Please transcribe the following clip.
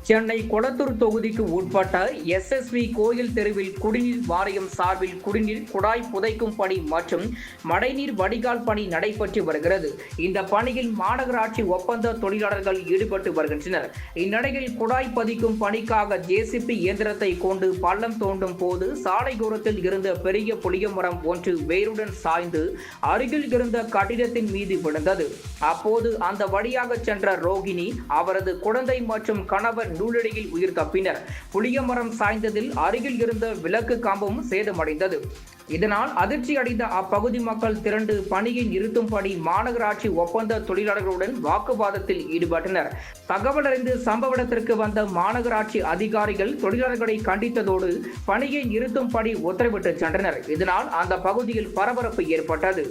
சென்னை கொளத்தூர் தொகுதிக்கு உட்பட்ட எஸ்எஸ்வி கோயில் தெருவில் குடிநீர் வாரியம் சார்பில் குடிநீர் குழாய் புதைக்கும் பணி மற்றும் மழைநீர் வடிகால் பணி நடைபெற்று வருகிறது. இந்த பணியில் மாநகராட்சி ஒப்பந்த தொழிலாளர்கள் ஈடுபட்டு வருகின்றனர். இந்நிலையில் குழாய் பதிக்கும் பணிக்காக ஜேசிபி இயந்திரத்தை கொண்டு பள்ளம் தோண்டும் போது சாலையோரத்தில் இருந்த பெரிய புளிய மரம் ஒன்று வேருடன் சாய்ந்து அருகில் இருந்த கட்டிடத்தின் மீது விழுந்தது. அப்போது அந்த வழியாக சென்ற ரோகிணி, அவரது குழந்தை மற்றும் கணவர் நூலடியில் உயிர் தப்பினர். புளிய மரம் சாய்ந்ததில் அருகில் இருந்த விளக்கு கம்பமும் சேதமடைந்தது. இதனால் அதிர்ச்சி அடைந்த அப்பகுதி மக்கள் திரண்டு பணியை நிறுத்தும்படி மாநகராட்சி ஒப்பந்த தொழிலாளர்களுடன் வாக்குவாதத்தில் ஈடுபட்டனர். தகவல் அறிந்து சம்பவ இடத்திற்கு வந்த மாநகராட்சி அதிகாரிகள் தொழிலாளர்களை கண்டித்ததோடு பணியை நிறுத்தும்படி உத்தரவிட்டு சென்றனர். இதனால் அந்த பகுதியில் பரபரப்பு ஏற்பட்டது.